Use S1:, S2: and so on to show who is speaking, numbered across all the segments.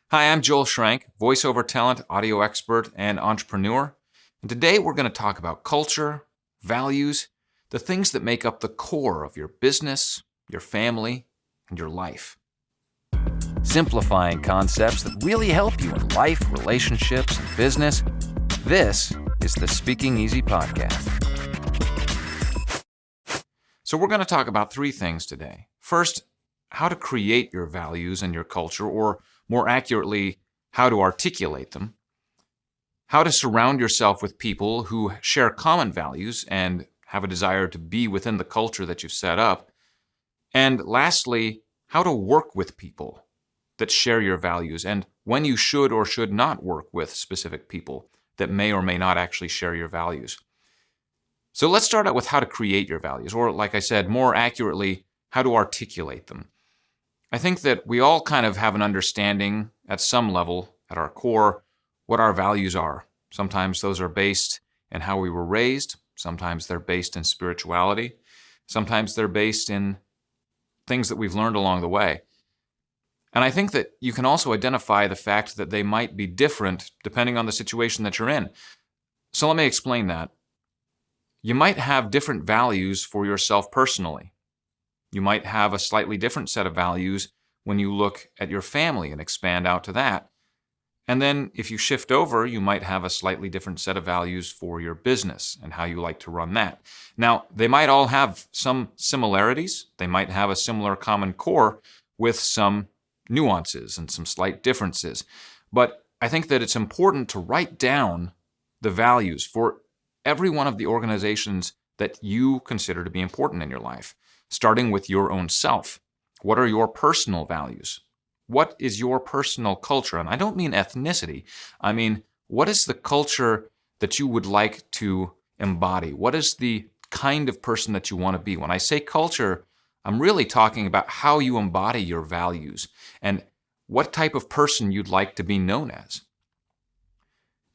S1: Hi, I'm Joel Schrank, voiceover talent, audio expert, and entrepreneur. And today we're going to talk about culture, values, the things that make up the core of your business, your family, and your life. Simplifying concepts that really help you in life, relationships, and business. This is the Speaking Easy podcast. So we're going to talk about three things today. First, how to create your values and your culture, or more accurately, how to articulate them. How to surround yourself with people who share common values and have a desire to be within the culture that you've set up. And lastly, how to work with people that share your values and when you should or should not work with specific people that may or may not actually share your values. So let's start out with how to create your values, or like I said, more accurately, how to articulate them. I think that we all kind of have an understanding at some level, at our core, what our values are. Sometimes those are based in how we were raised. Sometimes they're based in spirituality. Sometimes they're based in things that we've learned along the way. And I think that you can also identify the fact that they might be different depending on the situation that you're in. So let me explain that. You might have different values for yourself personally. You might have a slightly different set of values when you look at your family and expand out to that. And then if you shift over, you might have a slightly different set of values for your business and how you like to run that. Now, they might all have some similarities. They might have a similar common core with some nuances and some slight differences. But I think that it's important to write down the values for every one of the organizations that you consider to be important in your life, starting with your own self. What are your personal values? What is your personal culture? And I don't mean ethnicity. I mean, what is the culture that you would like to embody? What is the kind of person that you want to be? When I say culture, I'm really talking about how you embody your values and what type of person you'd like to be known as.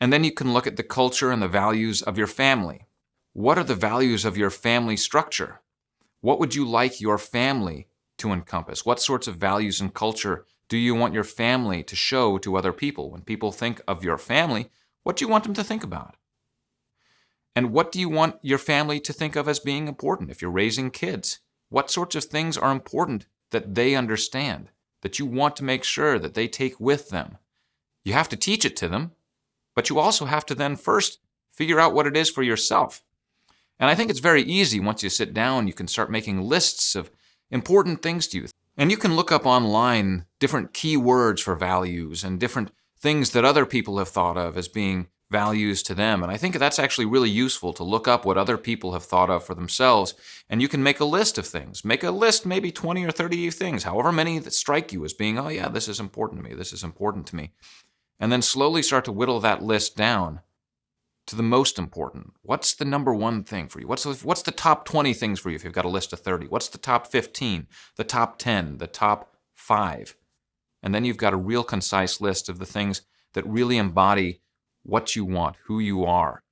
S1: And then you can look at the culture and the values of your family. What are the values of your family structure? What would you like your family to encompass? What sorts of values and culture do you want your family to show to other people? When people think of your family, what do you want them to think about? And what do you want your family to think of as being important? If you're raising kids, what sorts of things are important that they understand, that you want to make sure that they take with them? You have to teach it to them, but you also have to then first figure out what it is for yourself. And I think it's very easy once you sit down, you can start making lists of important things to you. And you can look up online different keywords for values and different things that other people have thought of as being values to them. And I think that's actually really useful to look up what other people have thought of for themselves. And you can make a list of things. Make a list, maybe 20 or 30 things, however many that strike you as being, oh yeah, this is important to me, this is important to me. And then slowly start to whittle that list down to the most important. What's the number one thing for you? What's the top 20 things for you if you've got a list of 30? What's the top 15, the top 10, the top 5? And then you've got a real concise list of the things that really embody what you want, who you are.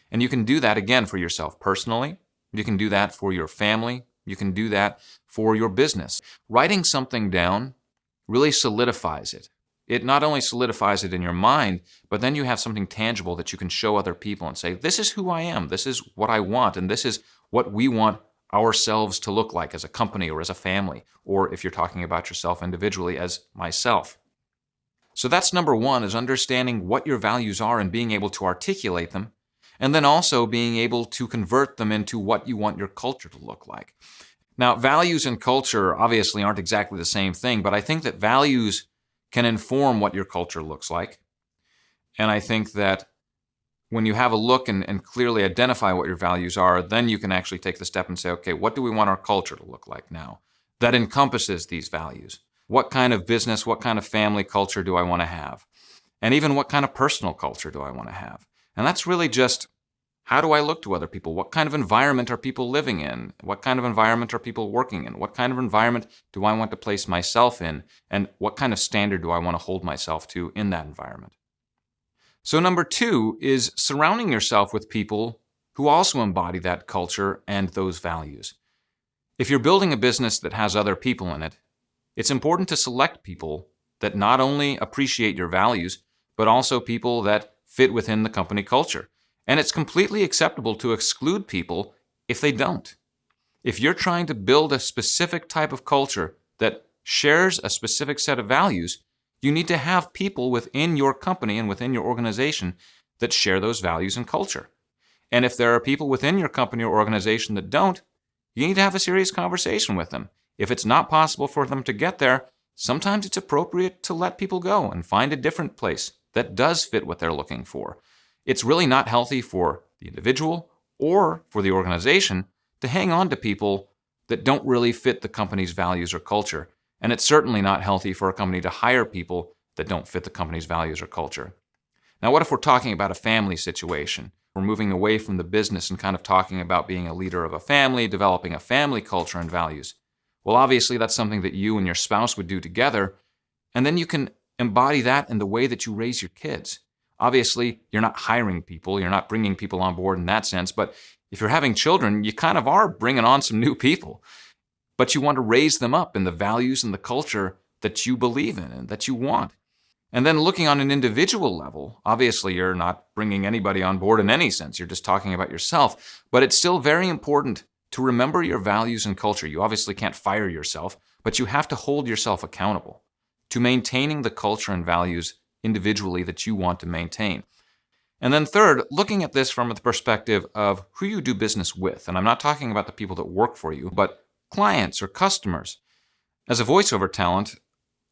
S1: And you can do that again for yourself personally. You can do that for your family. You can do that for your business. Writing something down really solidifies it. It not only solidifies it in your mind, but then you have something tangible that you can show other people and say, this is who I am, this is what I want, and this is what we want ourselves to look like as a company or as a family, or if you're talking about yourself individually, as myself. So that's number one, is understanding what your values are and being able to articulate them, and then also being able to convert them into what you want your culture to look like. Now, values and culture obviously aren't exactly the same thing, but I think that values can inform what your culture looks like. And I think that when you have a look and clearly identify what your values are, then you can actually take the step and say, okay, what do we want our culture to look like now that encompasses these values? What kind of business, what kind of family culture do I want to have? And even what kind of personal culture do I want to have? And that's really just, how do I look to other people? What kind of environment are people living in? What kind of environment are people working in? What kind of environment do I want to place myself in? And what kind of standard do I want to hold myself to in that environment? So number 2 is surrounding yourself with people who also embody that culture and those values. If you're building a business that has other people in it, it's important to select people that not only appreciate your values, but also people that fit within the company culture. And it's completely acceptable to exclude people if they don't. If you're trying to build a specific type of culture that shares a specific set of values, you need to have people within your company and within your organization that share those values and culture. And if there are people within your company or organization that don't, you need to have a serious conversation with them. If it's not possible for them to get there, sometimes it's appropriate to let people go and find a different place that does fit what they're looking for. It's really not healthy for the individual or for the organization to hang on to people that don't really fit the company's values or culture. And it's certainly not healthy for a company to hire people that don't fit the company's values or culture. Now, what if we're talking about a family situation? We're moving away from the business and kind of talking about being a leader of a family, developing a family culture and values. Well, obviously, that's something that you and your spouse would do together, and then you can embody that in the way that you raise your kids. Obviously, you're not hiring people, you're not bringing people on board in that sense, but if you're having children, you kind of are bringing on some new people. But you want to raise them up in the values and the culture that you believe in and that you want. And then looking on an individual level, obviously you're not bringing anybody on board in any sense. You're just talking about yourself. But it's still very important to remember your values and culture. You obviously can't fire yourself, but you have to hold yourself accountable to maintaining the culture and values individually that you want to maintain. And then third, looking at this from the perspective of who you do business with. And I'm not talking about the people that work for you, but clients or customers. As a voiceover talent,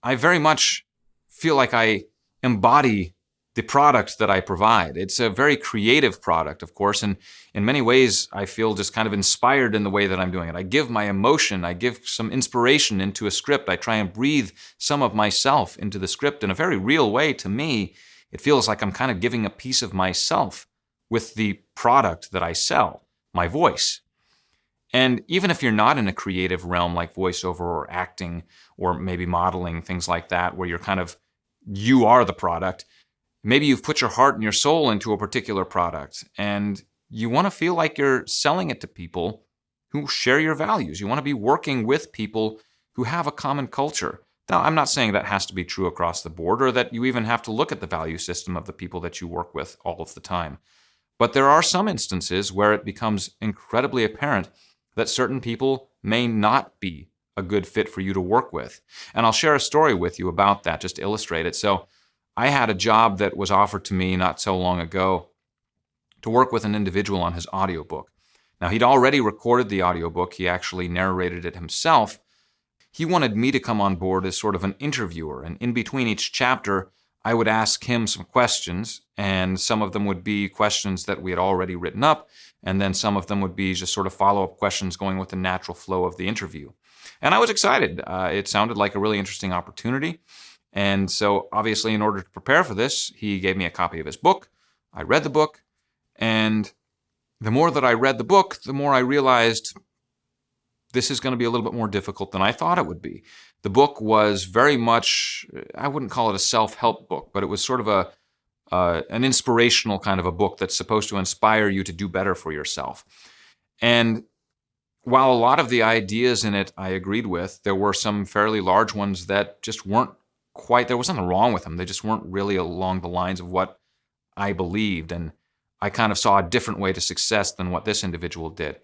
S1: I very much feel like I embody the product that I provide. It's a very creative product, of course, and in many ways, I feel just kind of inspired in the way that I'm doing it. I give my emotion, I give some inspiration into a script. I try and breathe some of myself into the script in a very real way. To me, it feels like I'm kind of giving a piece of myself with the product that I sell, my voice. And even if you're not in a creative realm like voiceover or acting or maybe modeling, things like that, where you are the product, maybe you've put your heart and your soul into a particular product and you want to feel like you're selling it to people who share your values. You want to be working with people who have a common culture. Now, I'm not saying that has to be true across the board or that you even have to look at the value system of the people that you work with all of the time. But there are some instances where it becomes incredibly apparent that certain people may not be a good fit for you to work with. And I'll share a story with you about that just to illustrate it. So I had a job that was offered to me not so long ago to work with an individual on his audiobook. Now, he'd already recorded the audiobook. He actually narrated it himself. He wanted me to come on board as sort of an interviewer, and in between each chapter, I would ask him some questions, and some of them would be questions that we had already written up, and then some of them would be just sort of follow-up questions going with the natural flow of the interview. And I was excited. It sounded like a really interesting opportunity. And so obviously, in order to prepare for this, he gave me a copy of his book. I read the book, and the more that I read the book, the more I realized this is going to be a little bit more difficult than I thought it would be. The book was very much, I wouldn't call it a self-help book, but it was sort of an inspirational kind of a book that's supposed to inspire you to do better for yourself. And while a lot of the ideas in it I agreed with, there were some fairly large ones that just weren't quite, there was nothing wrong with them. They just weren't really along the lines of what I believed. And I kind of saw a different way to success than what this individual did.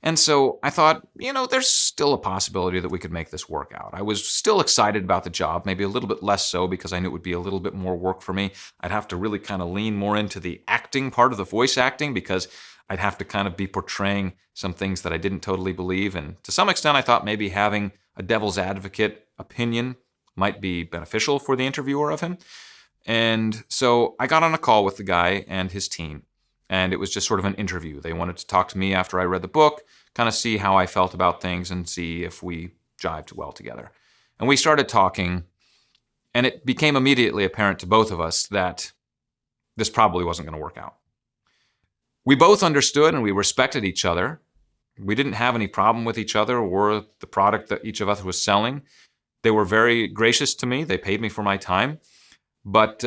S1: And so I thought, there's still a possibility that we could make this work out. I was still excited about the job, maybe a little bit less so because I knew it would be a little bit more work for me. I'd have to really kind of lean more into the acting part of the voice acting because I'd have to kind of be portraying some things that I didn't totally believe. And to some extent, I thought maybe having a devil's advocate opinion might be beneficial for the interviewer of him. And so I got on a call with the guy and his team. And it was just sort of an interview. They wanted to talk to me after I read the book, kind of see how I felt about things and see if we jived well together. And we started talking, and it became immediately apparent to both of us that this probably wasn't going to work out. We both understood and we respected each other. We didn't have any problem with each other or the product that each of us was selling. They were very gracious to me. They paid me for my time. But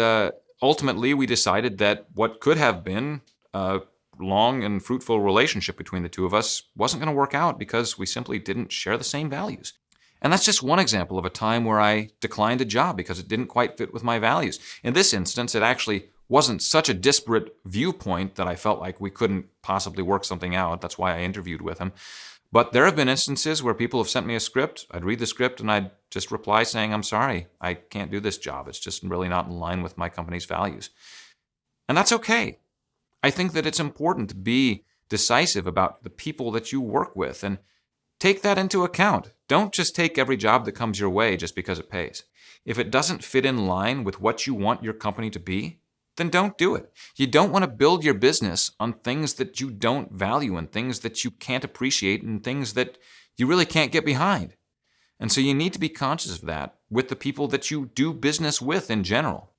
S1: ultimately, we decided that what could have been a long and fruitful relationship between the two of us wasn't going to work out because we simply didn't share the same values. And that's just one example of a time where I declined a job because it didn't quite fit with my values. In this instance, it actually wasn't such a disparate viewpoint that I felt like we couldn't possibly work something out. That's why I interviewed with him. But there have been instances where people have sent me a script. I'd read the script and I'd just reply saying, I'm sorry, I can't do this job. It's just really not in line with my company's values. And that's okay. I think that it's important to be decisive about the people that you work with and take that into account. Don't just take every job that comes your way just because it pays. If it doesn't fit in line with what you want your company to be, then don't do it. You don't want to build your business on things that you don't value and things that you can't appreciate and things that you really can't get behind. And so you need to be conscious of that with the people that you do business with in general.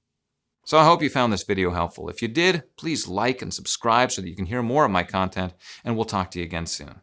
S1: So I hope you found this video helpful. If you did, please like and subscribe so that you can hear more of my content, and we'll talk to you again soon.